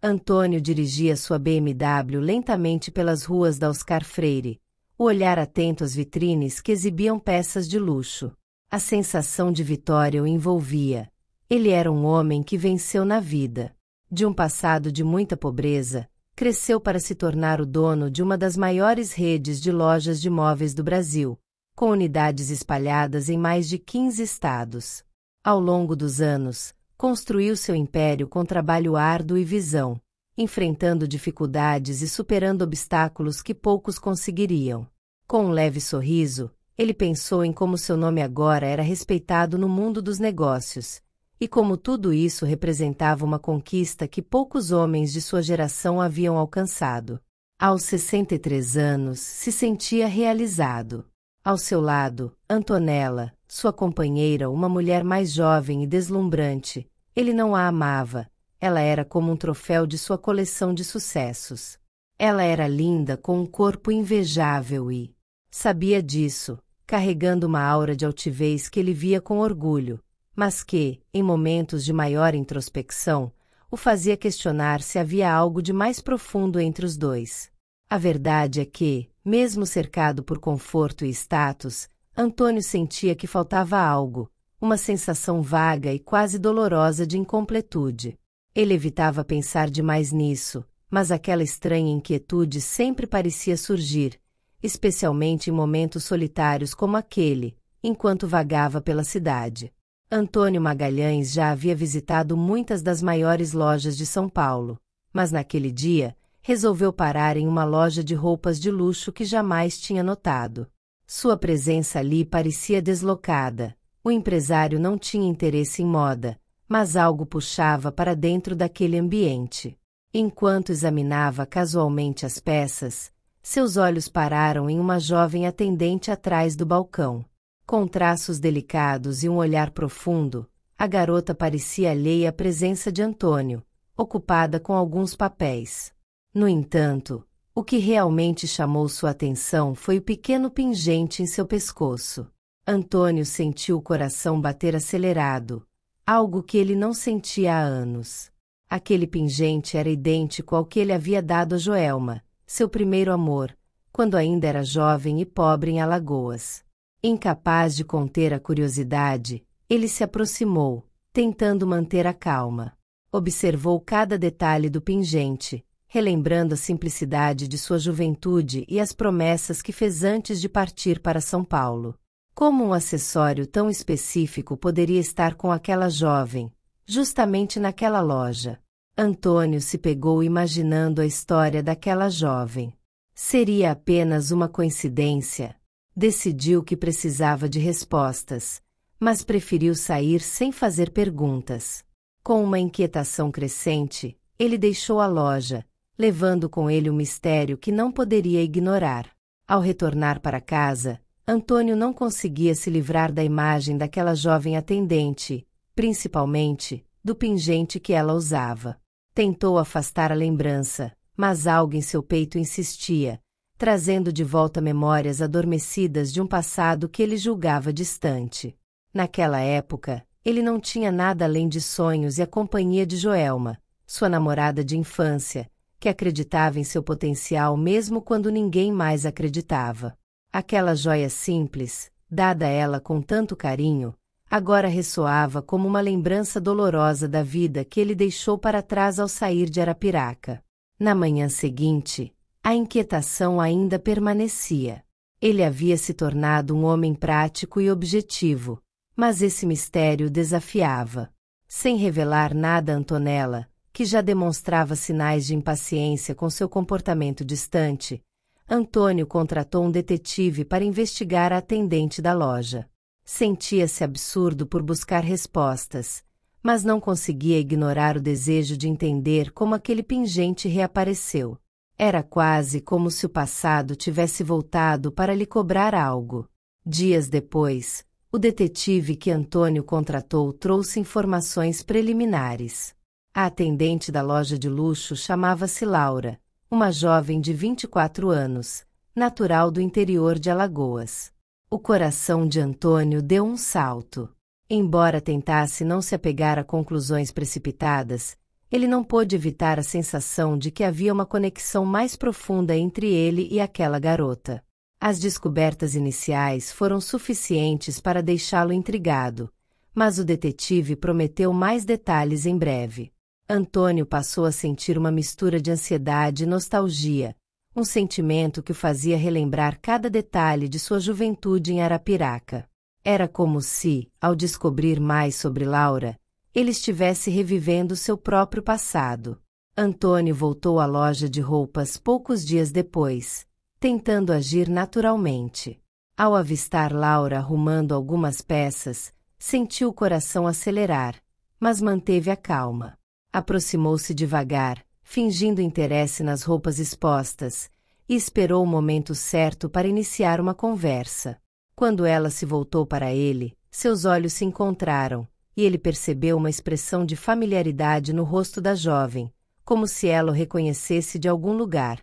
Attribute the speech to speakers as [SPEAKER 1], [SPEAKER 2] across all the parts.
[SPEAKER 1] Antônio dirigia sua BMW lentamente pelas ruas da Oscar Freire, o olhar atento às vitrines que exibiam peças de luxo. A sensação de vitória o envolvia. Ele era um homem que venceu na vida. De um passado de muita pobreza, cresceu para se tornar o dono de uma das maiores redes de lojas de móveis do Brasil, com unidades espalhadas em mais de 15 estados. Ao longo dos anos, construiu seu império com trabalho árduo e visão, enfrentando dificuldades e superando obstáculos que poucos conseguiriam. Com um leve sorriso, ele pensou em como seu nome agora era respeitado no mundo dos negócios, e como tudo isso representava uma conquista que poucos homens de sua geração haviam alcançado. Aos 63 anos, se sentia realizado. Ao seu lado, Antonella, sua companheira, uma mulher mais jovem e deslumbrante. Ele não a amava, ela era como um troféu de sua coleção de sucessos. Ela era linda, com um corpo invejável e sabia disso, carregando uma aura de altivez que ele via com orgulho, mas que, em momentos de maior introspecção, o fazia questionar se havia algo de mais profundo entre os dois. A verdade é que, mesmo cercado por conforto e status, Antônio sentia que faltava algo, uma sensação vaga e quase dolorosa de incompletude. Ele evitava pensar demais nisso, mas aquela estranha inquietude sempre parecia surgir, especialmente em momentos solitários como aquele, enquanto vagava pela cidade. Antônio Magalhães já havia visitado muitas das maiores lojas de São Paulo, mas naquele dia, resolveu parar em uma loja de roupas de luxo que jamais tinha notado. Sua presença ali parecia deslocada. O empresário não tinha interesse em moda, mas algo puxava para dentro daquele ambiente. Enquanto examinava casualmente as peças, seus olhos pararam em uma jovem atendente atrás do balcão. Com traços delicados e um olhar profundo, a garota parecia alheia à presença de Antônio, ocupada com alguns papéis. No entanto, o que realmente chamou sua atenção foi o pequeno pingente em seu pescoço. Antônio sentiu o coração bater acelerado, algo que ele não sentia há anos. Aquele pingente era idêntico ao que ele havia dado a Joelma, seu primeiro amor, quando ainda era jovem e pobre em Alagoas. Incapaz de conter a curiosidade, ele se aproximou, tentando manter a calma. Observou cada detalhe do pingente, relembrando a simplicidade de sua juventude e as promessas que fez antes de partir para São Paulo. Como um acessório tão específico poderia estar com aquela jovem, justamente naquela loja? Antônio se pegou imaginando a história daquela jovem. Seria apenas uma coincidência? Decidiu que precisava de respostas, mas preferiu sair sem fazer perguntas. Com uma inquietação crescente, ele deixou a loja, levando com ele um mistério que não poderia ignorar. Ao retornar para casa, Antônio não conseguia se livrar da imagem daquela jovem atendente, principalmente, do pingente que ela usava. Tentou afastar a lembrança, mas algo em seu peito insistia, trazendo de volta memórias adormecidas de um passado que ele julgava distante. Naquela época, ele não tinha nada além de sonhos e a companhia de Joelma, sua namorada de infância, que acreditava em seu potencial mesmo quando ninguém mais acreditava. Aquela joia simples, dada a ela com tanto carinho, agora ressoava como uma lembrança dolorosa da vida que ele deixou para trás ao sair de Arapiraca. Na manhã seguinte, a inquietação ainda permanecia. Ele havia se tornado um homem prático e objetivo, mas esse mistério o desafiava. Sem revelar nada a Antonella, que já demonstrava sinais de impaciência com seu comportamento distante, Antônio contratou um detetive para investigar a atendente da loja. Sentia-se absurdo por buscar respostas, mas não conseguia ignorar o desejo de entender como aquele pingente reapareceu. Era quase como se o passado tivesse voltado para lhe cobrar algo. Dias depois, o detetive que Antônio contratou trouxe informações preliminares. A atendente da loja de luxo chamava-se Laura, uma jovem de 24 anos, natural do interior de Alagoas. O coração de Antônio deu um salto. Embora tentasse não se apegar a conclusões precipitadas, ele não pôde evitar a sensação de que havia uma conexão mais profunda entre ele e aquela garota. As descobertas iniciais foram suficientes para deixá-lo intrigado, mas o detetive prometeu mais detalhes em breve. Antônio passou a sentir uma mistura de ansiedade e nostalgia, um sentimento que o fazia relembrar cada detalhe de sua juventude em Arapiraca. Era como se, ao descobrir mais sobre Laura, ele estivesse revivendo seu próprio passado. Antônio voltou à loja de roupas poucos dias depois, tentando agir naturalmente. Ao avistar Laura arrumando algumas peças, sentiu o coração acelerar, mas manteve a calma. Aproximou-se devagar, fingindo interesse nas roupas expostas, e esperou o momento certo para iniciar uma conversa. Quando ela se voltou para ele, seus olhos se encontraram, e ele percebeu uma expressão de familiaridade no rosto da jovem, como se ela o reconhecesse de algum lugar,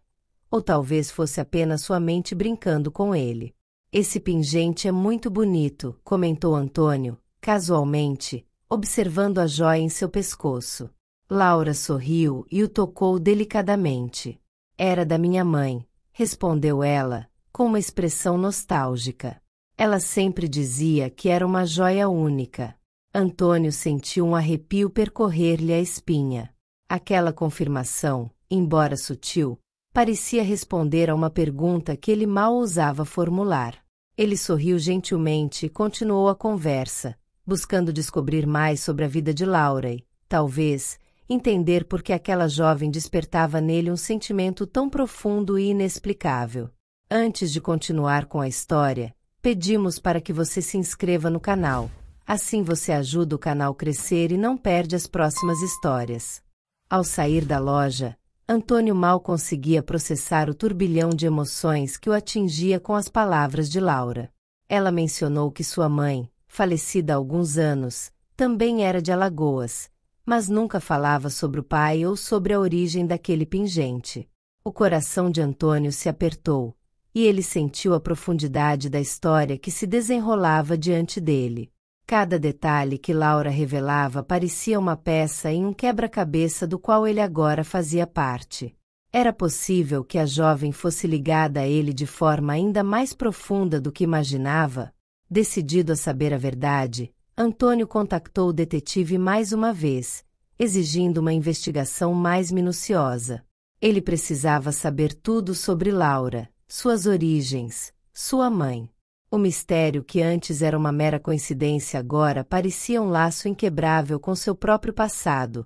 [SPEAKER 1] ou talvez fosse apenas sua mente brincando com ele. Esse pingente é muito bonito, comentou Antônio, casualmente, observando a joia em seu pescoço. Laura sorriu e o tocou delicadamente. Era da minha mãe, respondeu ela, com uma expressão nostálgica. Ela sempre dizia que era uma joia única. Antônio sentiu um arrepio percorrer-lhe a espinha. Aquela confirmação, embora sutil, parecia responder a uma pergunta que ele mal ousava formular. Ele sorriu gentilmente e continuou a conversa, buscando descobrir mais sobre a vida de Laura e, talvez, entender por que aquela jovem despertava nele um sentimento tão profundo e inexplicável. Antes de continuar com a história, pedimos para que você se inscreva no canal. Assim você ajuda o canal a crescer e não perde as próximas histórias. Ao sair da loja, Antônio mal conseguia processar o turbilhão de emoções que o atingia com as palavras de Laura. Ela mencionou que sua mãe, falecida há alguns anos, também era de Alagoas, mas nunca falava sobre o pai ou sobre a origem daquele pingente. O coração de Antônio se apertou, e ele sentiu a profundidade da história que se desenrolava diante dele. Cada detalhe que Laura revelava parecia uma peça em um quebra-cabeça do qual ele agora fazia parte. Era possível que a jovem fosse ligada a ele de forma ainda mais profunda do que imaginava? Decidido a saber a verdade, Antônio contactou o detetive mais uma vez, exigindo uma investigação mais minuciosa. Ele precisava saber tudo sobre Laura, suas origens, sua mãe. O mistério que antes era uma mera coincidência agora parecia um laço inquebrável com seu próprio passado,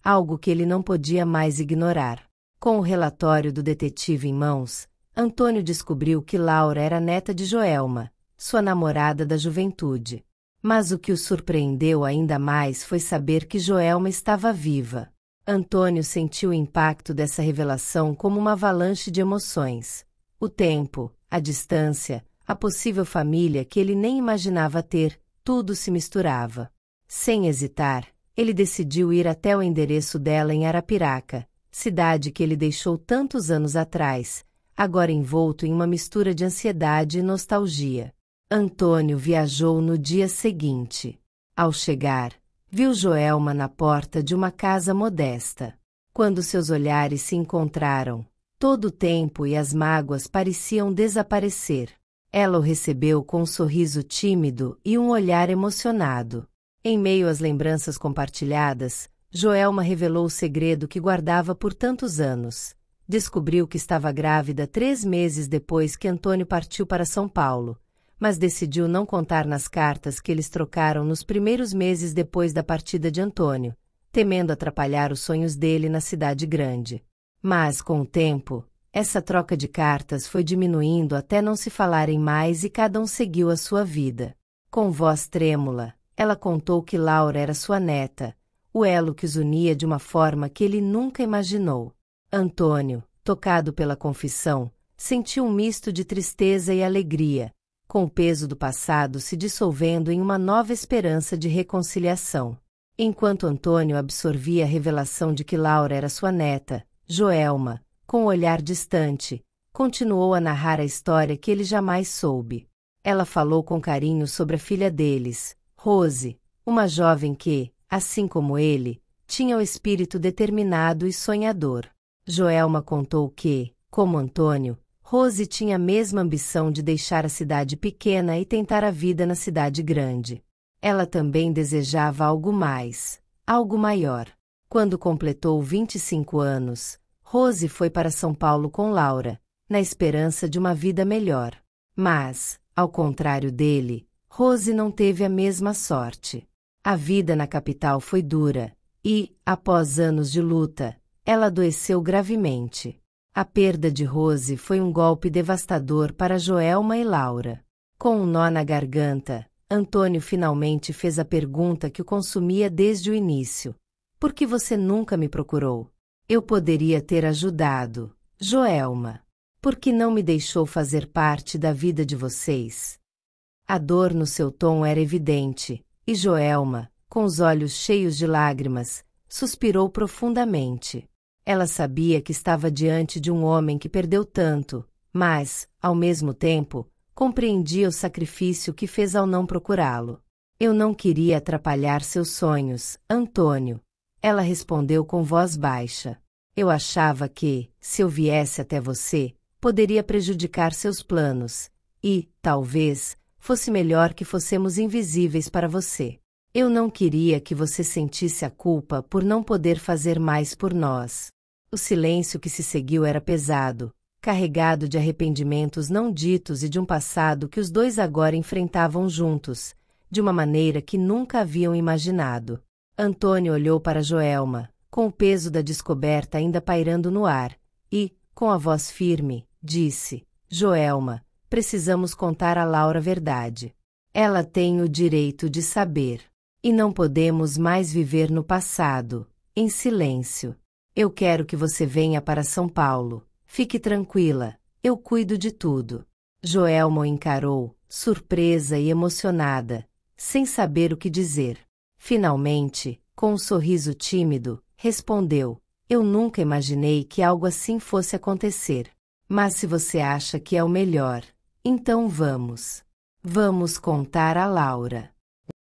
[SPEAKER 1] algo que ele não podia mais ignorar. Com o relatório do detetive em mãos, Antônio descobriu que Laura era neta de Joelma, sua namorada da juventude. Mas o que o surpreendeu ainda mais foi saber que Joelma estava viva. Antônio sentiu o impacto dessa revelação como uma avalanche de emoções. O tempo, a distância, a possível família que ele nem imaginava ter, tudo se misturava. Sem hesitar, ele decidiu ir até o endereço dela em Arapiraca, cidade que ele deixou tantos anos atrás, agora envolto em uma mistura de ansiedade e nostalgia. Antônio viajou no dia seguinte. Ao chegar, viu Joelma na porta de uma casa modesta. Quando seus olhares se encontraram, todo o tempo e as mágoas pareciam desaparecer. Ela o recebeu com um sorriso tímido e um olhar emocionado. Em meio às lembranças compartilhadas, Joelma revelou o segredo que guardava por tantos anos. Descobriu que estava grávida 3 meses depois que Antônio partiu para São Paulo, mas decidiu não contar nas cartas que eles trocaram nos primeiros meses depois da partida de Antônio, temendo atrapalhar os sonhos dele na cidade grande. Mas, com o tempo, essa troca de cartas foi diminuindo até não se falarem mais e cada um seguiu a sua vida. Com voz trêmula, ela contou que Laura era sua neta, o elo que os unia de uma forma que ele nunca imaginou. Antônio, tocado pela confissão, sentiu um misto de tristeza e alegria, com o peso do passado se dissolvendo em uma nova esperança de reconciliação. Enquanto Antônio absorvia a revelação de que Laura era sua neta, Joelma, com o olhar distante, continuou a narrar a história que ele jamais soube. Ela falou com carinho sobre a filha deles, Rose, uma jovem que, assim como ele, tinha o espírito determinado e sonhador. Joelma contou que, como Antônio, Rose tinha a mesma ambição de deixar a cidade pequena e tentar a vida na cidade grande. Ela também desejava algo mais, algo maior. Quando completou 25 anos, Rose foi para São Paulo com Laura, na esperança de uma vida melhor. Mas, ao contrário dele, Rose não teve a mesma sorte. A vida na capital foi dura, e, após anos de luta, ela adoeceu gravemente. A perda de Rose foi um golpe devastador para Joelma e Laura. Com um nó na garganta, Antônio finalmente fez a pergunta que o consumia desde o início. Por que você nunca me procurou? Eu poderia ter ajudado, Joelma. Por que não me deixou fazer parte da vida de vocês? A dor no seu tom era evidente, e Joelma, com os olhos cheios de lágrimas, suspirou profundamente. Ela sabia que estava diante de um homem que perdeu tanto, mas, ao mesmo tempo, compreendia o sacrifício que fez ao não procurá-lo. Eu não queria atrapalhar seus sonhos, Antônio. Ela respondeu com voz baixa. Eu achava que, se eu viesse até você, poderia prejudicar seus planos, e, talvez, fosse melhor que fossemos invisíveis para você. Eu não queria que você sentisse a culpa por não poder fazer mais por nós. O silêncio que se seguiu era pesado, carregado de arrependimentos não ditos e de um passado que os dois agora enfrentavam juntos, de uma maneira que nunca haviam imaginado. Antônio olhou para Joelma, com o peso da descoberta ainda pairando no ar, e, com a voz firme, disse: Joelma, precisamos contar a Laura a verdade. Ela tem o direito de saber. E não podemos mais viver no passado, em silêncio. Eu quero que você venha para São Paulo. Fique tranquila, eu cuido de tudo. Joelma o encarou, surpresa e emocionada, sem saber o que dizer. Finalmente, com um sorriso tímido, respondeu: Eu nunca imaginei que algo assim fosse acontecer. Mas se você acha que é o melhor, então vamos. Vamos contar a Laura.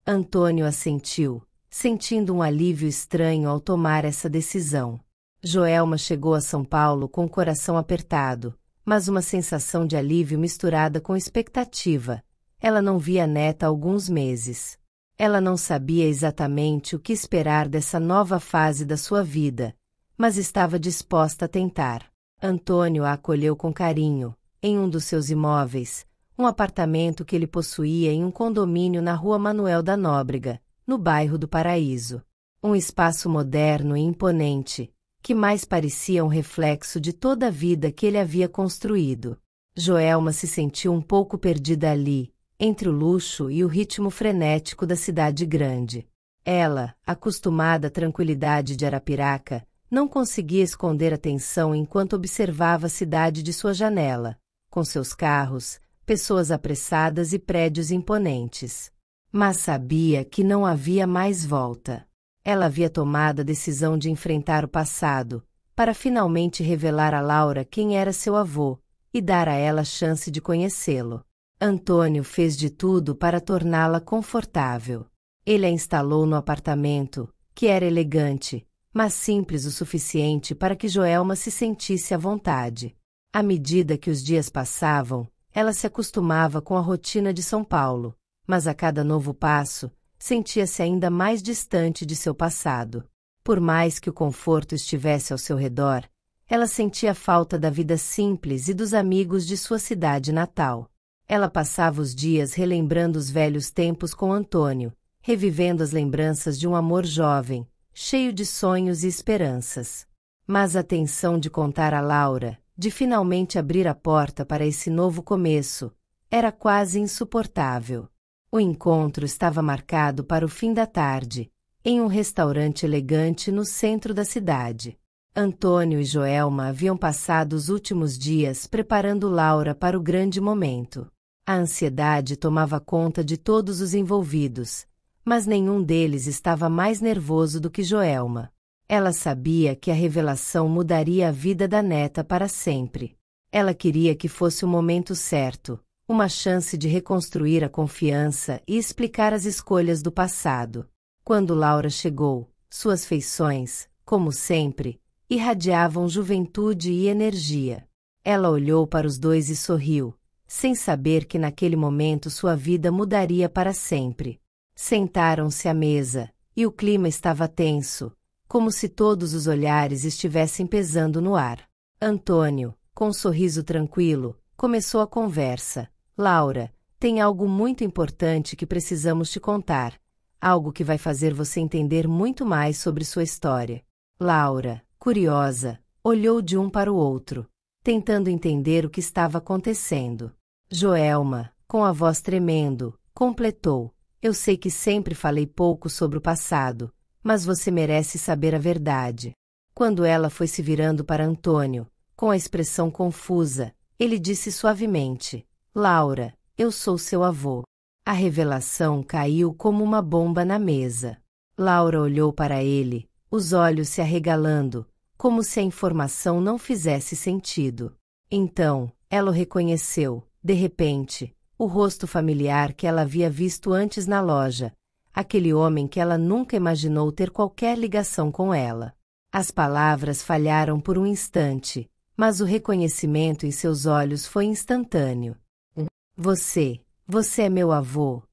[SPEAKER 1] Antônio assentiu, sentindo um alívio estranho ao tomar essa decisão. Joelma chegou a São Paulo com o coração apertado, mas uma sensação de alívio misturada com expectativa. Ela não via a neta há alguns meses. Ela não sabia exatamente o que esperar dessa nova fase da sua vida, mas estava disposta a tentar. Antônio a acolheu com carinho, em um dos seus imóveis, um apartamento que ele possuía em um condomínio na Rua Manuel da Nóbrega, no bairro do Paraíso. Um espaço moderno e imponente, que mais parecia um reflexo de toda a vida que ele havia construído. Joelma se sentiu um pouco perdida ali, entre o luxo e o ritmo frenético da cidade grande. Ela, acostumada à tranquilidade de Arapiraca, não conseguia esconder a tensão enquanto observava a cidade de sua janela, com seus carros, pessoas apressadas e prédios imponentes. Mas sabia que não havia mais volta. Ela havia tomado a decisão de enfrentar o passado, para finalmente revelar a Laura quem era seu avô, e dar a ela a chance de conhecê-lo. Antônio fez de tudo para torná-la confortável. Ele a instalou no apartamento, que era elegante, mas simples o suficiente para que Joelma se sentisse à vontade. À medida que os dias passavam, ela se acostumava com a rotina de São Paulo, mas a cada novo passo, sentia-se ainda mais distante de seu passado. Por mais que o conforto estivesse ao seu redor, ela sentia falta da vida simples e dos amigos de sua cidade natal. Ela passava os dias relembrando os velhos tempos com Antônio, revivendo as lembranças de um amor jovem, cheio de sonhos e esperanças. Mas a tensão de contar a Laura, de finalmente abrir a porta para esse novo começo, era quase insuportável. O encontro estava marcado para o fim da tarde, em um restaurante elegante no centro da cidade. Antônio e Joelma haviam passado os últimos dias preparando Laura para o grande momento. A ansiedade tomava conta de todos os envolvidos, mas nenhum deles estava mais nervoso do que Joelma. Ela sabia que a revelação mudaria a vida da neta para sempre. Ela queria que fosse o momento certo, uma chance de reconstruir a confiança e explicar as escolhas do passado. Quando Laura chegou, Suas feições, como sempre, irradiavam juventude e energia. Ela olhou para os dois e sorriu, sem saber que naquele momento sua vida mudaria para sempre. Sentaram-se à mesa, e o clima estava tenso, como se todos os olhares estivessem pesando no ar. Antônio, com um sorriso tranquilo, começou a conversa. Laura, tem algo muito importante que precisamos te contar. Algo que vai fazer você entender muito mais sobre sua história. Laura, curiosa, olhou de um para o outro, tentando entender o que estava acontecendo. Joelma, com a voz tremendo, completou: eu sei que sempre falei pouco sobre o passado, mas você merece saber a verdade. Quando ela foi se virando para Antônio, com a expressão confusa, ele disse suavemente: Laura, eu sou seu avô. A revelação caiu como uma bomba na mesa. Laura olhou para ele, os olhos se arregalando, como se a informação não fizesse sentido. Então, ela o reconheceu, de repente, o rosto familiar que ela havia visto antes na loja, aquele homem que ela nunca imaginou ter qualquer ligação com ela. As palavras falharam por um instante, mas o reconhecimento em seus olhos foi instantâneo. Você é meu avô?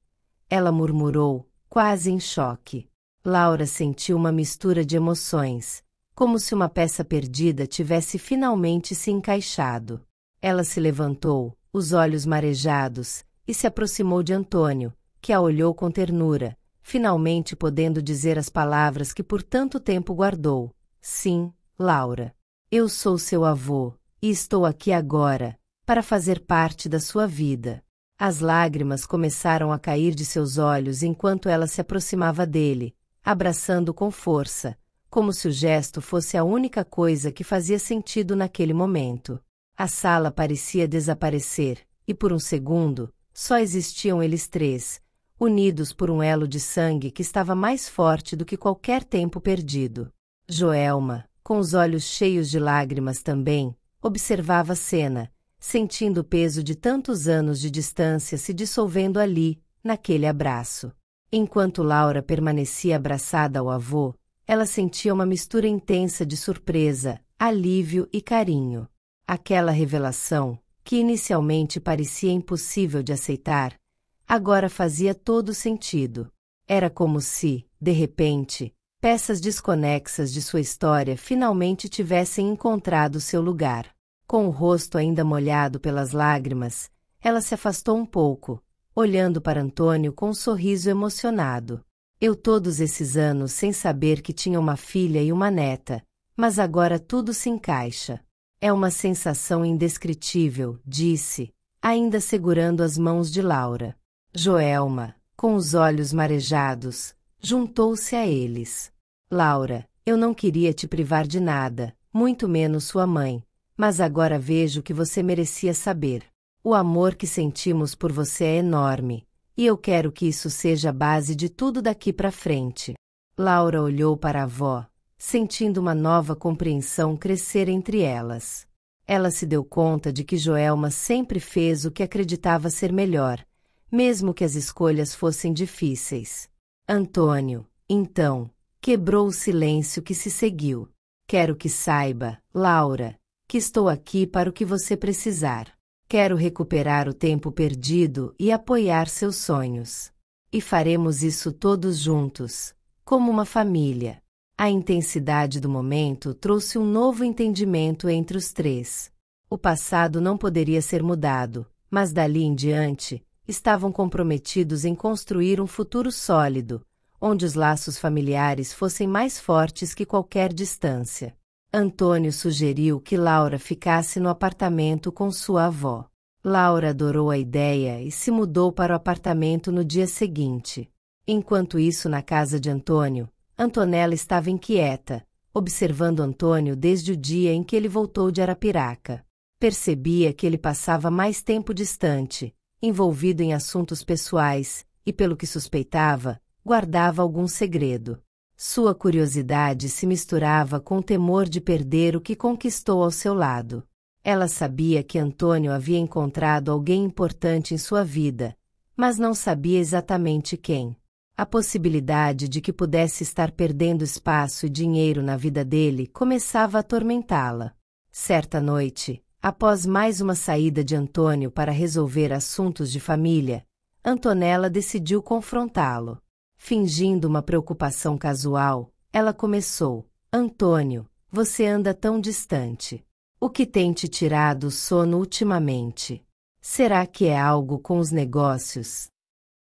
[SPEAKER 1] Ela murmurou, quase em choque. Laura sentiu uma mistura de emoções, como se uma peça perdida tivesse finalmente se encaixado. Ela se levantou, os olhos marejados, e se aproximou de Antônio, que a olhou com ternura, finalmente podendo dizer as palavras que por tanto tempo guardou. Sim, Laura. Eu sou seu avô, e estou aqui agora, para fazer parte da sua vida. As lágrimas começaram a cair de seus olhos enquanto ela se aproximava dele, abraçando com força, como se o gesto fosse a única coisa que fazia sentido naquele momento. A sala parecia desaparecer, e por um segundo, só existiam eles três, unidos por um elo de sangue que estava mais forte do que qualquer tempo perdido. Joelma, com os olhos cheios de lágrimas também, observava a cena, sentindo o peso de tantos anos de distância se dissolvendo ali, naquele abraço. Enquanto Laura permanecia abraçada ao avô, ela sentia uma mistura intensa de surpresa, alívio e carinho. Aquela revelação, que inicialmente parecia impossível de aceitar, agora fazia todo sentido. Era como se, de repente, peças desconexas de sua história finalmente tivessem encontrado seu lugar. Com o rosto ainda molhado pelas lágrimas, ela se afastou um pouco, olhando para Antônio com um sorriso emocionado. Eu todos esses anos sem saber que tinha uma filha e uma neta, mas agora tudo se encaixa. É uma sensação indescritível, disse, ainda segurando as mãos de Laura. Joelma, com os olhos marejados, juntou-se a eles. Laura, eu não queria te privar de nada, muito menos sua mãe. Mas agora vejo que você merecia saber. O amor que sentimos por você é enorme, e eu quero que isso seja a base de tudo daqui para frente. Laura olhou para a avó, sentindo uma nova compreensão crescer entre elas. Ela se deu conta de que Joelma sempre fez o que acreditava ser melhor, mesmo que as escolhas fossem difíceis. Antônio, então, quebrou o silêncio que se seguiu. Quero que saiba, Laura, que estou aqui para o que você precisar. Quero recuperar o tempo perdido e apoiar seus sonhos. E faremos isso todos juntos, como uma família. A intensidade do momento trouxe um novo entendimento entre os três. O passado não poderia ser mudado, mas dali em diante, estavam comprometidos em construir um futuro sólido, onde os laços familiares fossem mais fortes que qualquer distância. Antônio sugeriu que Laura ficasse no apartamento com sua avó. Laura adorou a ideia e se mudou para o apartamento no dia seguinte. Enquanto isso, na casa de Antônio, Antonella estava inquieta, observando Antônio desde o dia em que ele voltou de Arapiraca. Percebia que ele passava mais tempo distante, envolvido em assuntos pessoais, e pelo que suspeitava, guardava algum segredo. Sua curiosidade se misturava com o temor de perder o que conquistou ao seu lado. Ela sabia que Antônio havia encontrado alguém importante em sua vida, mas não sabia exatamente quem. A possibilidade de que pudesse estar perdendo espaço e dinheiro na vida dele começava a atormentá-la. Certa noite, após mais uma saída de Antônio para resolver assuntos de família, Antonella decidiu confrontá-lo. Fingindo uma preocupação casual, ela começou: Antônio, você anda tão distante. O que tem te tirado o sono ultimamente? Será que é algo com os negócios?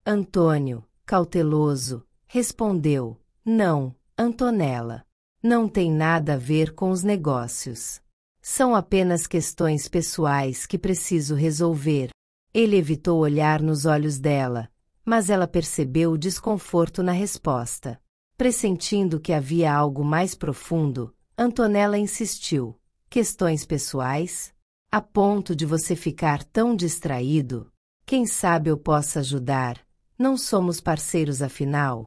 [SPEAKER 1] Antônio, cauteloso, respondeu: Não, Antonella. Não tem nada a ver com os negócios. São apenas questões pessoais que preciso resolver. Ele evitou olhar nos olhos dela, mas ela percebeu o desconforto na resposta. Pressentindo que havia algo mais profundo, Antonella insistiu: Questões pessoais? A ponto de você ficar tão distraído? Quem sabe eu possa ajudar? Não somos parceiros afinal?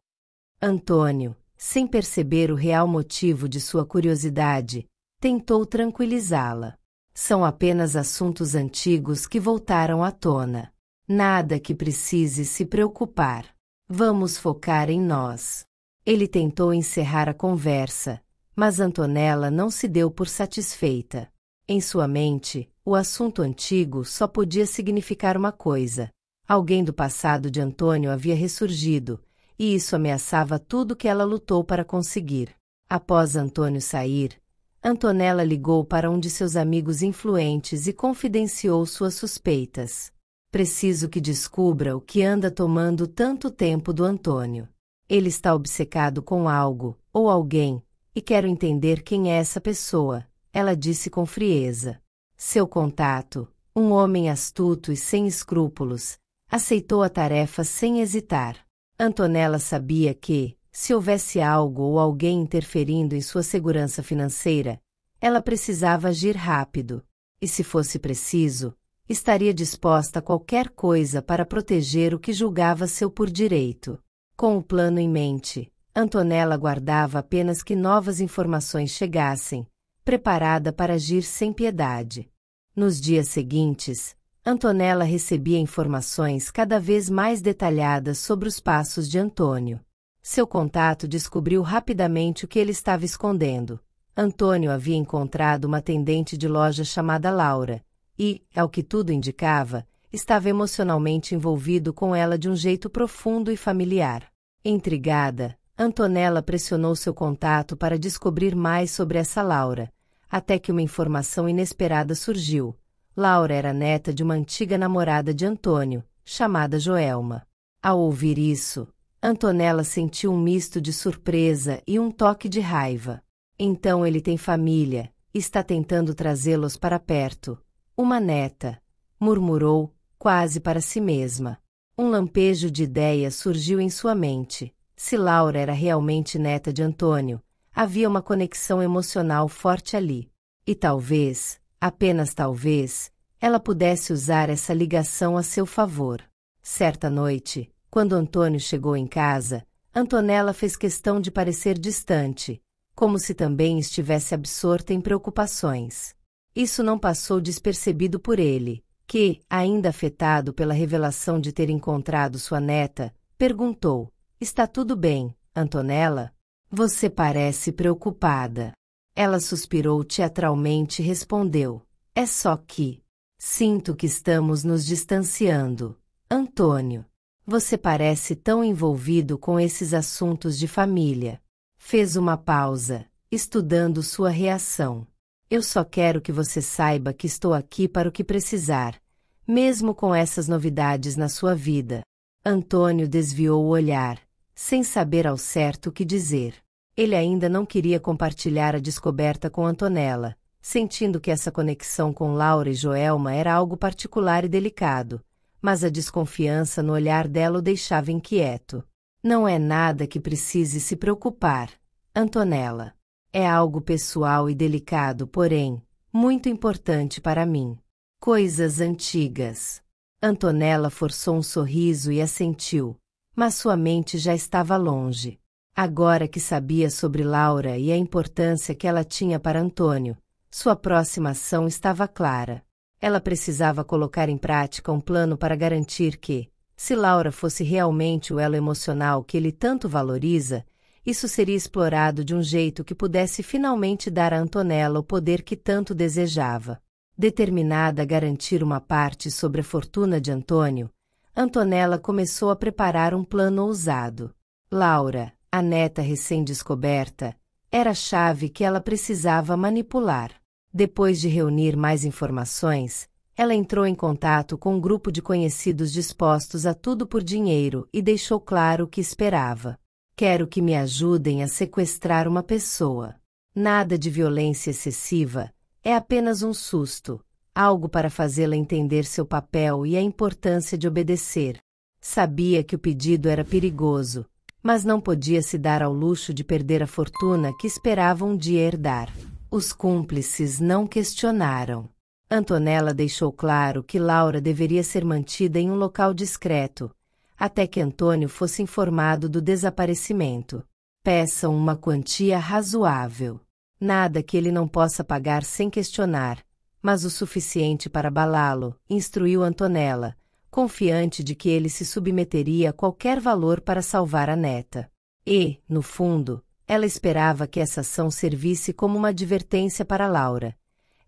[SPEAKER 1] Antônio, sem perceber o real motivo de sua curiosidade, tentou tranquilizá-la. São apenas assuntos antigos que voltaram à tona. Nada que precise se preocupar. Vamos focar em nós. Ele tentou encerrar a conversa, mas Antonella não se deu por satisfeita. Em sua mente, o assunto antigo só podia significar uma coisa: alguém do passado de Antônio havia ressurgido, e isso ameaçava tudo que ela lutou para conseguir. Após Antônio sair, Antonella ligou para um de seus amigos influentes e confidenciou suas suspeitas. Preciso que descubra o que anda tomando tanto tempo do Antônio. Ele está obcecado com algo, ou alguém, e quero entender quem é essa pessoa, ela disse com frieza. Seu contato, um homem astuto e sem escrúpulos, aceitou a tarefa sem hesitar. Antonella sabia que, se houvesse algo ou alguém interferindo em sua segurança financeira, ela precisava agir rápido. E se fosse preciso, estaria disposta a qualquer coisa para proteger o que julgava seu por direito. Com o plano em mente, Antonella aguardava apenas que novas informações chegassem, preparada para agir sem piedade. Nos dias seguintes, Antonella recebia informações cada vez mais detalhadas sobre os passos de Antônio. Seu contato descobriu rapidamente o que ele estava escondendo. Antônio havia encontrado uma atendente de loja chamada Laura, e, ao que tudo indicava, estava emocionalmente envolvido com ela de um jeito profundo e familiar. Intrigada, Antonella pressionou seu contato para descobrir mais sobre essa Laura, até que uma informação inesperada surgiu. Laura era neta de uma antiga namorada de Antônio, chamada Joelma. Ao ouvir isso, Antonella sentiu um misto de surpresa e um toque de raiva. Então ele tem família, e está tentando trazê-los para perto. Uma neta, murmurou, quase para si mesma. Um lampejo de ideia surgiu em sua mente. Se Laura era realmente neta de Antônio, havia uma conexão emocional forte ali. E talvez, apenas talvez, ela pudesse usar essa ligação a seu favor. Certa noite, quando Antônio chegou em casa, Antonella fez questão de parecer distante, como se também estivesse absorta em preocupações. Isso não passou despercebido por ele, que, ainda afetado pela revelação de ter encontrado sua neta, perguntou: Está tudo bem, Antonella? Você parece preocupada. Ela suspirou teatralmente e respondeu: É só que sinto que estamos nos distanciando. Antônio, você parece tão envolvido com esses assuntos de família. Fez uma pausa, estudando sua reação. Eu só quero que você saiba que estou aqui para o que precisar, mesmo com essas novidades na sua vida. Antônio desviou o olhar, sem saber ao certo o que dizer. Ele ainda não queria compartilhar a descoberta com Antonella, sentindo que essa conexão com Laura e Joelma era algo particular e delicado, mas a desconfiança no olhar dela o deixava inquieto. Não é nada que precise se preocupar, Antonella. É algo pessoal e delicado, porém, muito importante para mim. Coisas antigas. Antonella forçou um sorriso e assentiu, mas sua mente já estava longe. Agora que sabia sobre Laura e a importância que ela tinha para Antônio, sua próxima ação estava clara. Ela precisava colocar em prática um plano para garantir que, Se Laura fosse realmente o elo emocional que ele tanto valoriza, isso seria explorado de um jeito que pudesse finalmente dar a Antonella o poder que tanto desejava. Determinada a garantir uma parte sobre a fortuna de Antônio, Antonella começou a preparar um plano ousado. Laura, a neta recém-descoberta, era a chave que ela precisava manipular. Depois de reunir mais informações, ela entrou em contato com um grupo de conhecidos dispostos a tudo por dinheiro e deixou claro o que esperava. Quero que me ajudem a sequestrar uma pessoa. Nada de violência excessiva, é apenas um susto, algo para fazê-la entender seu papel e a importância de obedecer. Sabia que o pedido era perigoso, mas não podia se dar ao luxo de perder a fortuna que esperava um dia herdar. Os cúmplices não questionaram. Antonella deixou claro que Laura deveria ser mantida em um local discreto, até que Antônio fosse informado do desaparecimento. Peçam uma quantia razoável. Nada que ele não possa pagar sem questionar, mas o suficiente para abalá-lo, instruiu Antonella, confiante de que ele se submeteria a qualquer valor para salvar a neta. E, no fundo, ela esperava que essa ação servisse como uma advertência para Laura.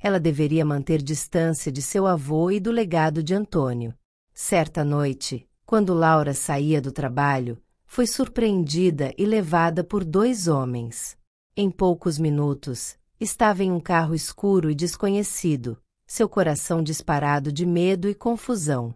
[SPEAKER 1] Ela deveria manter distância de seu avô e do legado de Antônio. Certa noite, quando Laura saía do trabalho, foi surpreendida e levada por 2 homens. Em poucos minutos, estava em um carro escuro e desconhecido, seu coração disparado de medo e confusão.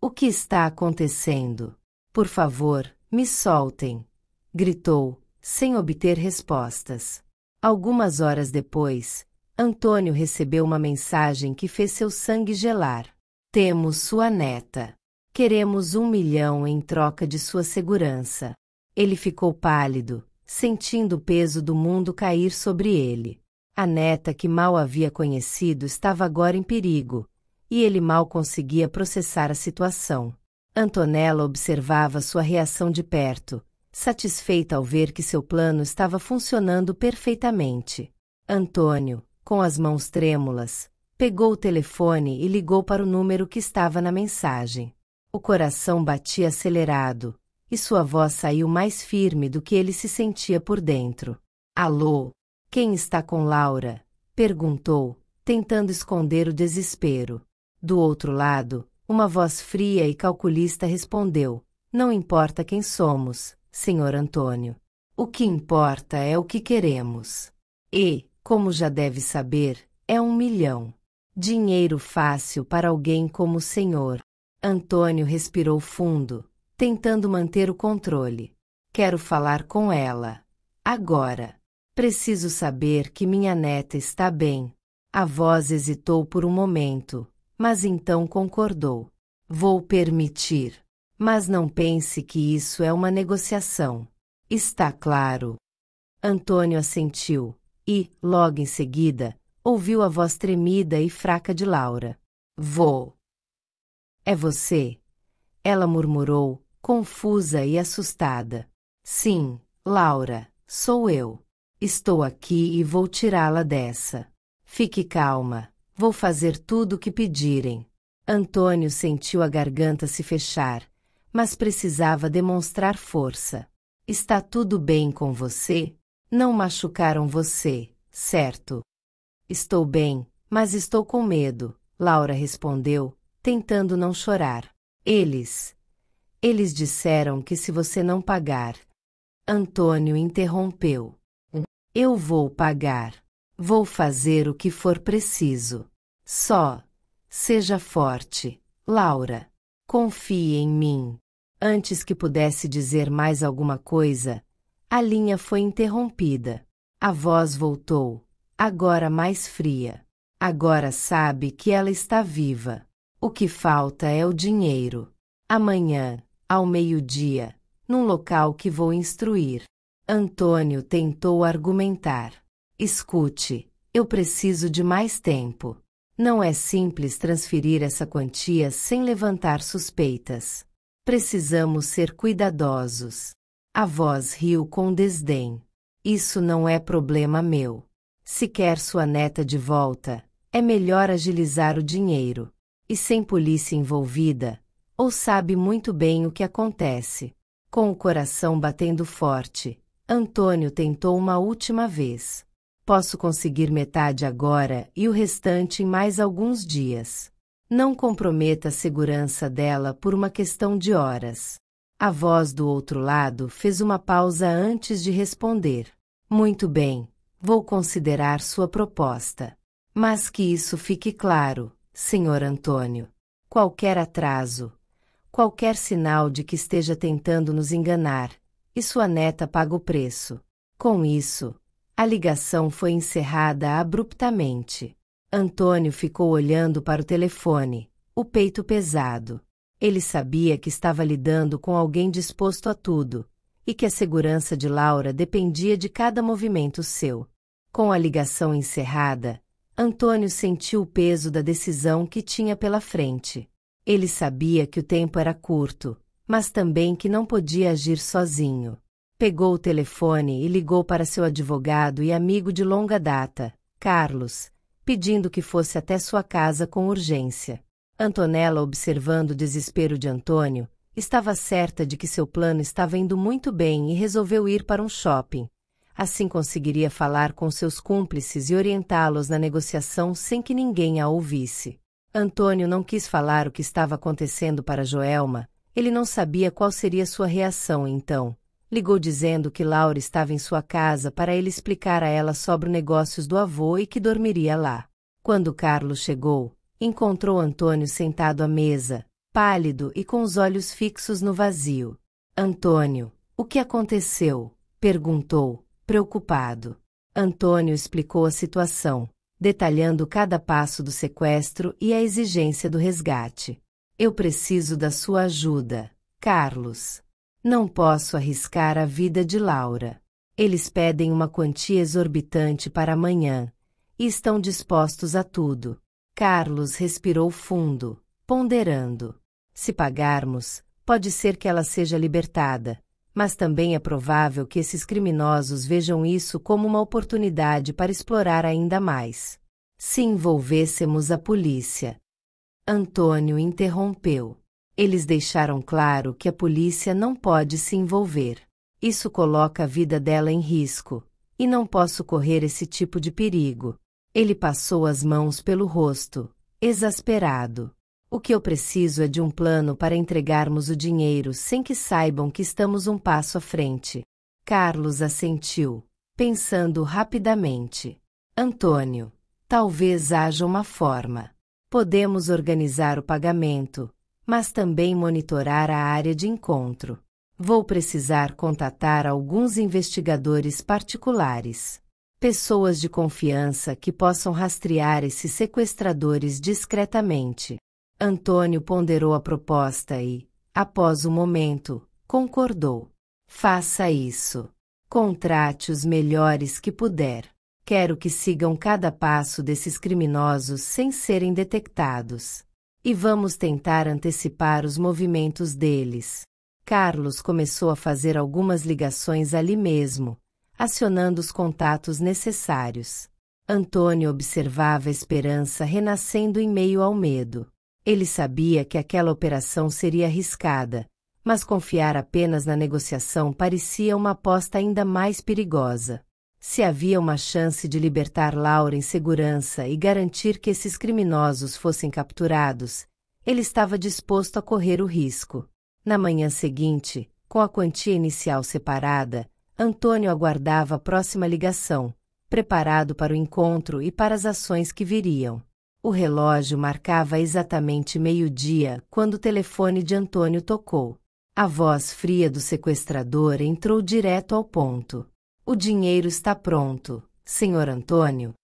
[SPEAKER 1] O que está acontecendo? Por favor, me soltem! Gritou, sem obter respostas. Algumas horas depois, Antônio recebeu uma mensagem que fez seu sangue gelar. Temos sua neta. Queremos 1 milhão em troca de sua segurança. Ele ficou pálido, sentindo o peso do mundo cair sobre ele. A neta que mal havia conhecido estava agora em perigo, e ele mal conseguia processar a situação. Antonella observava sua reação de perto, satisfeita ao ver que seu plano estava funcionando perfeitamente. Antônio, com as mãos trêmulas, pegou o telefone e ligou para o número que estava na mensagem. O coração batia acelerado, e sua voz saiu mais firme do que ele se sentia por dentro. Alô? Quem está com Laura? Perguntou, tentando esconder o desespero. Do outro lado, uma voz fria e calculista respondeu: Não importa quem somos, Sr. Antônio. O que importa é o que queremos. E, como já deve saber, é 1 milhão. Dinheiro fácil para alguém como o senhor. Antônio respirou fundo, tentando manter o controle. Quero falar com ela. Agora. Preciso saber que minha neta está bem. A voz hesitou por um momento, mas então concordou. Vou permitir. Mas não pense que isso é uma negociação. Está claro. Antônio assentiu, e, logo em seguida, ouviu a voz tremida e fraca de Laura. Vou. É você? Ela murmurou, confusa e assustada. Sim, Laura, sou eu. Estou aqui e vou tirá-la dessa. Fique calma, vou fazer tudo o que pedirem. Antônio sentiu a garganta se fechar, mas precisava demonstrar força. Está tudo bem com você? Não machucaram você, certo? Estou bem, mas estou com medo, Laura respondeu, tentando não chorar. Eles disseram que se você não pagar. Antônio interrompeu. Eu vou pagar. Vou fazer o que for preciso. Só, seja forte, Laura. Confie em mim. Antes que pudesse dizer mais alguma coisa, a linha foi interrompida. A voz voltou, agora mais fria. Agora sabe que ela está viva. O que falta é o dinheiro. Amanhã, ao meio-dia, num local que vou instruir. Antônio tentou argumentar. Escute, eu preciso de mais tempo. Não é simples transferir essa quantia sem levantar suspeitas. Precisamos ser cuidadosos. A voz riu com desdém. Isso não é problema meu. Se quer sua neta de volta, é melhor agilizar o dinheiro. E sem polícia envolvida, Ou sabe muito bem o que acontece? Com o coração batendo forte, Antônio tentou uma última vez. Posso conseguir metade agora e o restante em mais alguns dias. Não comprometa a segurança dela por uma questão de horas. A voz do outro lado fez uma pausa antes de responder. Muito bem, vou considerar sua proposta. Mas que isso fique claro, Sr. Antônio. Qualquer atraso, qualquer sinal de que esteja tentando nos enganar, e sua neta paga o preço. Com isso, a ligação foi encerrada abruptamente. Antônio ficou olhando para o telefone, o peito pesado. Ele sabia que estava lidando com alguém disposto a tudo, e que a segurança de Laura dependia de cada movimento seu. Com a ligação encerrada, Antônio sentiu o peso da decisão que tinha pela frente. Ele sabia que o tempo era curto, mas também que não podia agir sozinho. Pegou o telefone e ligou para seu advogado e amigo de longa data, Carlos, pedindo que fosse até sua casa com urgência. Antonella, observando o desespero de Antônio, estava certa de que seu plano estava indo muito bem e resolveu ir para um shopping. Assim conseguiria falar com seus cúmplices e orientá-los na negociação sem que ninguém a ouvisse. Antônio não quis falar o que estava acontecendo para Joelma, ele não sabia qual seria sua reação então. Ligou dizendo que Laura estava em sua casa para ele explicar a ela sobre os negócios do avô e que dormiria lá. Quando Carlos chegou, encontrou Antônio sentado à mesa, pálido e com os olhos fixos no vazio. Antônio, o que aconteceu? Perguntou, preocupado. Antônio explicou a situação, detalhando cada passo do sequestro e a exigência do resgate. Eu preciso da sua ajuda, Carlos. Não posso arriscar a vida de Laura. Eles pedem uma quantia exorbitante para amanhã, e estão dispostos a tudo. Carlos respirou fundo, ponderando. Se pagarmos, pode ser que ela seja libertada, mas também é provável que esses criminosos vejam isso como uma oportunidade para explorar ainda mais. Se envolvêssemos a polícia. Antônio interrompeu. Eles deixaram claro que a polícia não pode se envolver. Isso coloca a vida dela em risco, e não posso correr esse tipo de perigo. Ele passou as mãos pelo rosto, exasperado. O que eu preciso é de um plano para entregarmos o dinheiro sem que saibam que estamos um passo à frente. Carlos assentiu, pensando rapidamente. Antônio, talvez haja uma forma. Podemos organizar o pagamento, mas também monitorar a área de encontro. Vou precisar contatar alguns investigadores particulares. Pessoas de confiança que possam rastrear esses sequestradores discretamente. Antônio ponderou a proposta e, após um momento, concordou. Faça isso. Contrate os melhores que puder. Quero que sigam cada passo desses criminosos sem serem detectados. E vamos tentar antecipar os movimentos deles. Carlos começou a fazer algumas ligações ali mesmo, acionando os contatos necessários. Antônio observava a esperança renascendo em meio ao medo. Ele sabia que aquela operação seria arriscada, mas confiar apenas na negociação parecia uma aposta ainda mais perigosa. Se havia uma chance de libertar Laura em segurança e garantir que esses criminosos fossem capturados, ele estava disposto a correr o risco. Na manhã seguinte, com a quantia inicial separada, Antônio aguardava a próxima ligação, preparado para o encontro e para as ações que viriam. O relógio marcava exatamente meio-dia quando o telefone de Antônio tocou. A voz fria do sequestrador entrou direto ao ponto. O dinheiro está pronto, Sr. Antônio?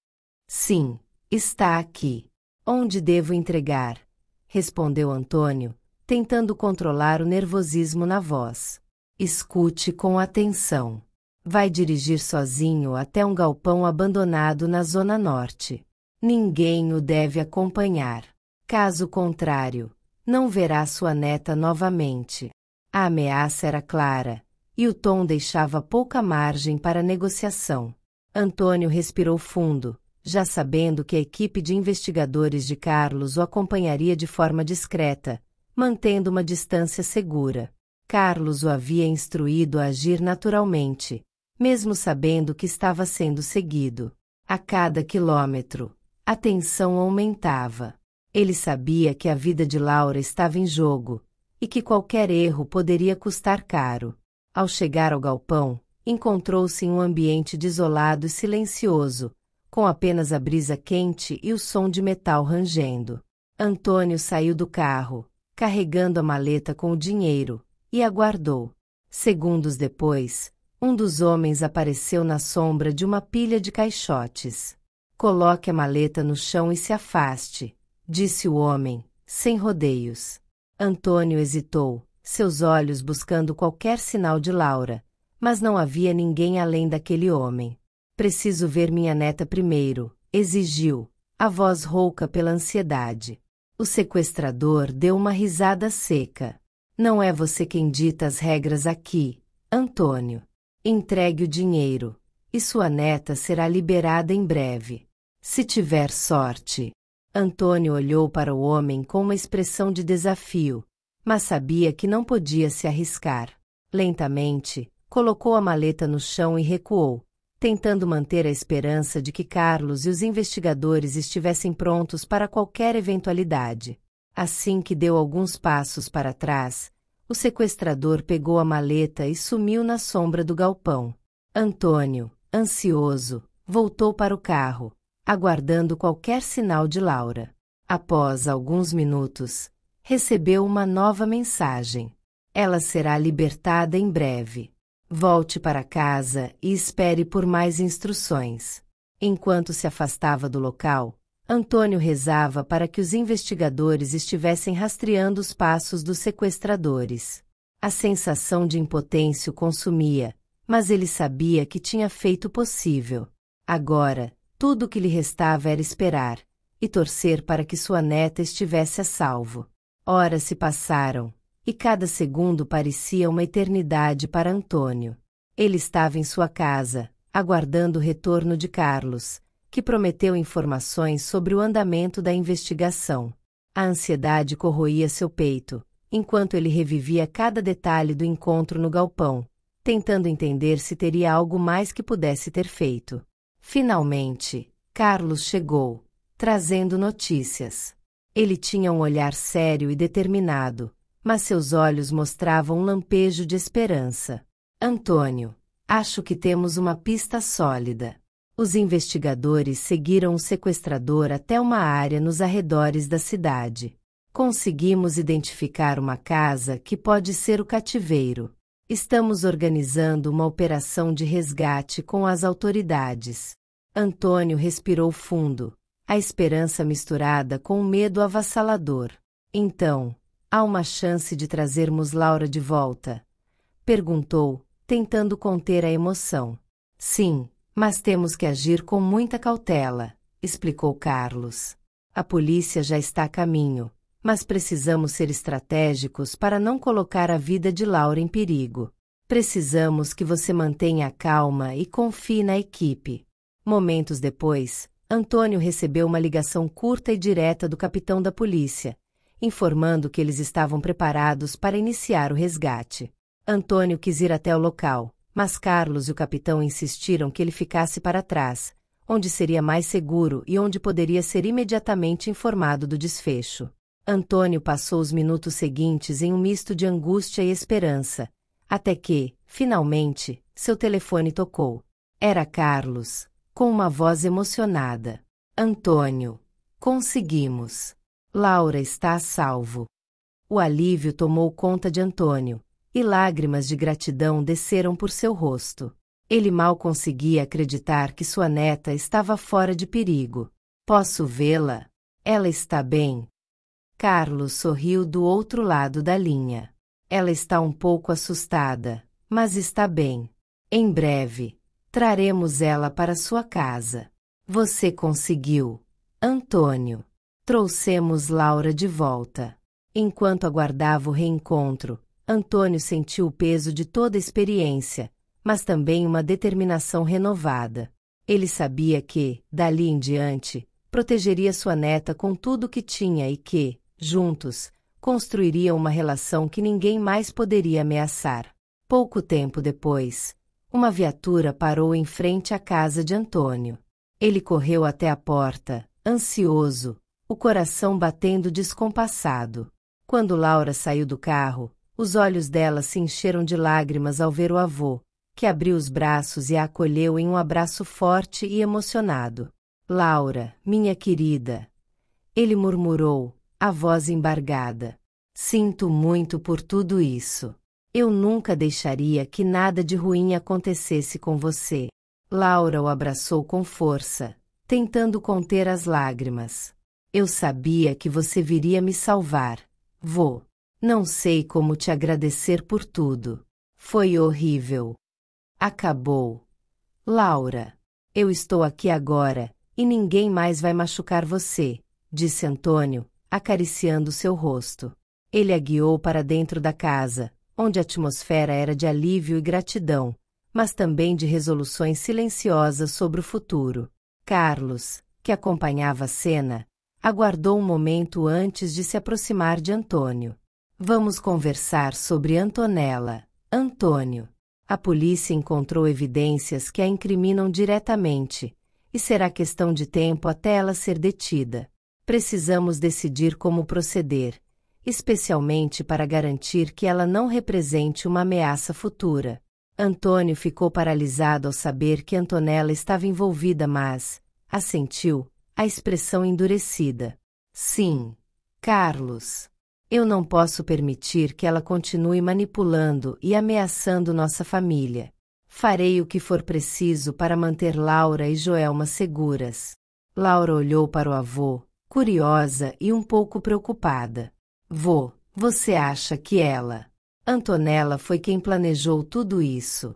[SPEAKER 1] Sim, está aqui. Onde devo entregar? Respondeu Antônio, tentando controlar o nervosismo na voz. Escute com atenção. Vai dirigir sozinho até um galpão abandonado na Zona Norte. Ninguém o deve acompanhar. Caso contrário, não verá sua neta novamente. A ameaça era clara, e o tom deixava pouca margem para negociação. Antônio respirou fundo, já sabendo que a equipe de investigadores de Carlos o acompanharia de forma discreta, mantendo uma distância segura. Carlos o havia instruído a agir naturalmente, mesmo sabendo que estava sendo seguido. A cada quilômetro, a tensão aumentava. Ele sabia que a vida de Laura estava em jogo, e que qualquer erro poderia custar caro. Ao chegar ao galpão, encontrou-se em um ambiente desolado e silencioso, com apenas a brisa quente e o som de metal rangendo. Antônio saiu do carro, carregando a maleta com o dinheiro, e aguardou. Segundos depois, um dos homens apareceu na sombra de uma pilha de caixotes. Coloque a maleta no chão e se afaste, disse o homem, sem rodeios. Antônio hesitou, seus olhos buscando qualquer sinal de Laura, mas não havia ninguém além daquele homem. Preciso ver minha neta primeiro, exigiu, a voz rouca pela ansiedade. O sequestrador deu uma risada seca. Não é você quem dita as regras aqui, Antônio. Entregue o dinheiro, e sua neta será liberada em breve. Se tiver sorte. Antônio olhou para o homem com uma expressão de desafio, mas sabia que não podia se arriscar. Lentamente, colocou a maleta no chão e recuou, tentando manter a esperança de que Carlos e os investigadores estivessem prontos para qualquer eventualidade. Assim que deu alguns passos para trás, o sequestrador pegou a maleta e sumiu na sombra do galpão. Antônio, ansioso, voltou para o carro, aguardando qualquer sinal de Laura. Após alguns minutos, recebeu uma nova mensagem. Ela será libertada em breve. Volte para casa e espere por mais instruções. Enquanto se afastava do local, Antônio rezava para que os investigadores estivessem rastreando os passos dos sequestradores. A sensação de impotência o consumia, mas ele sabia que tinha feito o possível. Agora, tudo o que lhe restava era esperar, e torcer para que sua neta estivesse a salvo. Horas se passaram, e cada segundo parecia uma eternidade para Antônio. Ele estava em sua casa, aguardando o retorno de Carlos, que prometeu informações sobre o andamento da investigação. A ansiedade corroía seu peito, enquanto ele revivia cada detalhe do encontro no galpão, tentando entender se teria algo mais que pudesse ter feito. Finalmente, Carlos chegou, trazendo notícias. Ele tinha um olhar sério e determinado, mas seus olhos mostravam um lampejo de esperança. Antônio, acho que temos uma pista sólida. Os investigadores seguiram o sequestrador até uma área nos arredores da cidade. Conseguimos identificar uma casa que pode ser o cativeiro. Estamos organizando uma operação de resgate com as autoridades. Antônio respirou fundo, a esperança misturada com o medo avassalador. Então, há uma chance de trazermos Laura de volta? Perguntou, tentando conter a emoção. Sim, mas temos que agir com muita cautela, explicou Carlos. A polícia já está a caminho, mas precisamos ser estratégicos para não colocar a vida de Laura em perigo. Precisamos que você mantenha a calma e confie na equipe. Momentos depois, Antônio recebeu uma ligação curta e direta do capitão da polícia, informando que eles estavam preparados para iniciar o resgate. Antônio quis ir até o local, mas Carlos e o capitão insistiram que ele ficasse para trás, onde seria mais seguro e onde poderia ser imediatamente informado do desfecho. Antônio passou os minutos seguintes em um misto de angústia e esperança, até que, finalmente, seu telefone tocou. Era Carlos, com uma voz emocionada. Antônio, conseguimos. Laura está a salvo. O alívio tomou conta de Antônio, e lágrimas de gratidão desceram por seu rosto. Ele mal conseguia acreditar que sua neta estava fora de perigo. Posso vê-la? Ela está bem? Carlos sorriu do outro lado da linha. Ela está um pouco assustada, mas está bem. Em breve, traremos ela para sua casa. Você conseguiu, Antônio. Trouxemos Laura de volta. Enquanto aguardava o reencontro, Antônio sentiu o peso de toda a experiência, mas também uma determinação renovada. Ele sabia que, dali em diante, protegeria sua neta com tudo o que tinha e que, juntos, construiriam uma relação que ninguém mais poderia ameaçar. Pouco tempo depois, uma viatura parou em frente à casa de Antônio. Ele correu até a porta, ansioso, o coração batendo descompassado. Quando Laura saiu do carro, os olhos dela se encheram de lágrimas ao ver o avô, que abriu os braços e a acolheu em um abraço forte e emocionado. "Laura, minha querida", ele murmurou, a voz embargada. "Sinto muito por tudo isso. Eu nunca deixaria que nada de ruim acontecesse com você." Laura o abraçou com força, tentando conter as lágrimas. "Eu sabia que você viria me salvar, vô. Não sei como te agradecer por tudo. Foi horrível. Acabou. Laura, eu estou aqui agora, e ninguém mais vai machucar você", disse Antônio, acariciando seu rosto. Ele a guiou para dentro da casa, onde a atmosfera era de alívio e gratidão, mas também de resoluções silenciosas sobre o futuro. Carlos, que acompanhava a cena, aguardou um momento antes de se aproximar de Antônio. "Vamos conversar sobre Antonella, Antônio. A polícia encontrou evidências que a incriminam diretamente, e será questão de tempo até ela ser detida. Precisamos decidir como proceder, especialmente para garantir que ela não represente uma ameaça futura." Antônio ficou paralisado ao saber que Antonella estava envolvida, mas assentiu, a expressão endurecida. "Sim, Carlos. Eu não posso permitir que ela continue manipulando e ameaçando nossa família. Farei o que for preciso para manter Laura e Joelma seguras." Laura olhou para o avô, curiosa e um pouco preocupada. "Vô, você acha que ela, Antonella, foi quem planejou tudo isso?"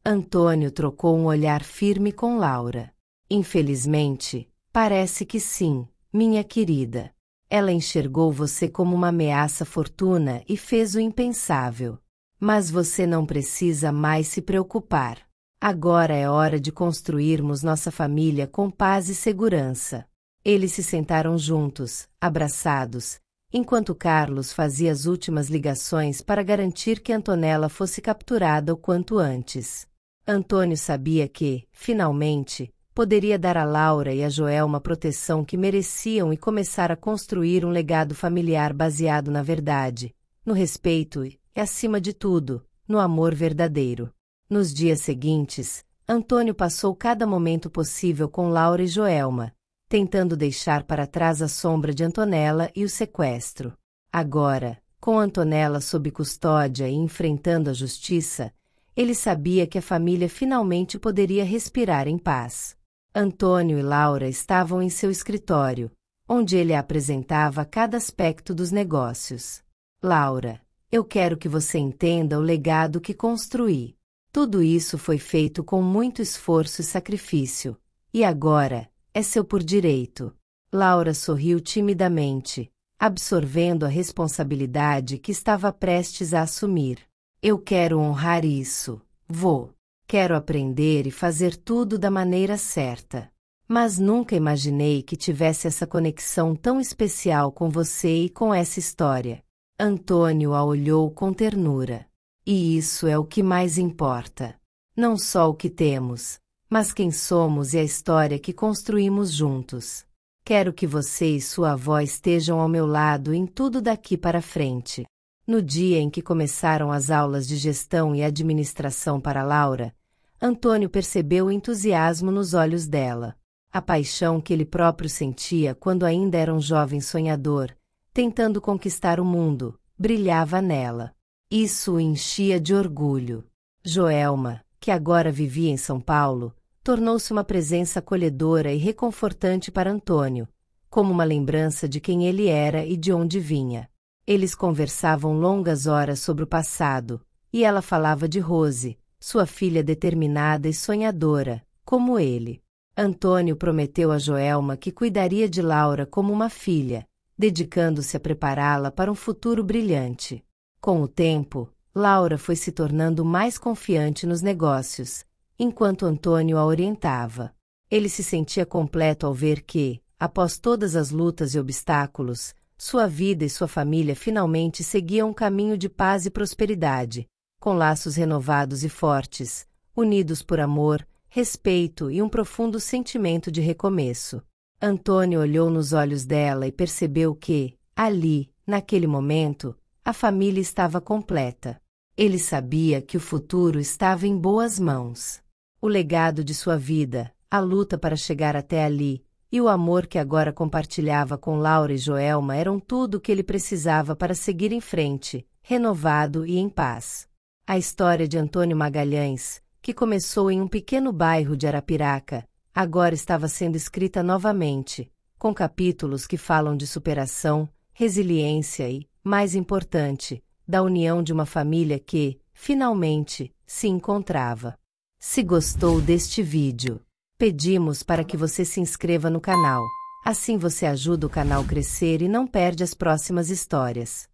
[SPEAKER 1] Antônio trocou um olhar firme com Laura. "Infelizmente, parece que sim, minha querida. Ela enxergou você como uma ameaça à fortuna e fez o impensável. Mas você não precisa mais se preocupar. Agora é hora de construirmos nossa família com paz e segurança." Eles se sentaram juntos, abraçados, enquanto Carlos fazia as últimas ligações para garantir que Antonella fosse capturada o quanto antes. Antônio sabia que, finalmente, poderia dar a Laura e a Joelma a proteção que mereciam e começar a construir um legado familiar baseado na verdade, no respeito e, acima de tudo, no amor verdadeiro. Nos dias seguintes, Antônio passou cada momento possível com Laura e Joelma, tentando deixar para trás a sombra de Antonella e o sequestro. Agora, com Antonella sob custódia e enfrentando a justiça, ele sabia que a família finalmente poderia respirar em paz. Antônio e Laura estavam em seu escritório, onde ele a apresentava cada aspecto dos negócios. "Laura, eu quero que você entenda o legado que construí. Tudo isso foi feito com muito esforço e sacrifício, e agora é seu por direito." Laura sorriu timidamente, absorvendo a responsabilidade que estava prestes a assumir. "Eu quero honrar isso, vô. Quero aprender e fazer tudo da maneira certa. Mas nunca imaginei que tivesse essa conexão tão especial com você e com essa história." Antônio a olhou com ternura. "E isso é o que mais importa. Não só o que temos, mas quem somos e a história que construímos juntos. Quero que você e sua avó estejam ao meu lado em tudo daqui para frente." No dia em que começaram as aulas de gestão e administração para Laura, Antônio percebeu o entusiasmo nos olhos dela. A paixão que ele próprio sentia quando ainda era um jovem sonhador, tentando conquistar o mundo, brilhava nela. Isso o enchia de orgulho. Joelma, que agora vivia em São Paulo, tornou-se uma presença acolhedora e reconfortante para Antônio, como uma lembrança de quem ele era e de onde vinha. Eles conversavam longas horas sobre o passado, e ela falava de Rose, sua filha determinada e sonhadora, como ele. Antônio prometeu a Joelma que cuidaria de Laura como uma filha, dedicando-se a prepará-la para um futuro brilhante. Com o tempo, Laura foi se tornando mais confiante nos negócios, enquanto Antônio a orientava. Ele se sentia completo ao ver que, após todas as lutas e obstáculos, Sua vida e sua família finalmente seguiam um caminho de paz e prosperidade, com laços renovados e fortes, unidos por amor, respeito e um profundo sentimento de recomeço. Antônio olhou nos olhos dela e percebeu que, ali, naquele momento, a família estava completa. Ele sabia que o futuro estava em boas mãos. O legado de sua vida, a luta para chegar até ali, e o amor que agora compartilhava com Laura e Joelma eram tudo o que ele precisava para seguir em frente, renovado e em paz. A história de Antônio Magalhães, que começou em um pequeno bairro de Arapiraca, agora estava sendo escrita novamente, com capítulos que falam de superação, resiliência e, mais importante, da união de uma família que, finalmente, se encontrava. Se gostou deste vídeo, pedimos para que você se inscreva no canal. Assim você ajuda o canal a crescer e não perde as próximas histórias.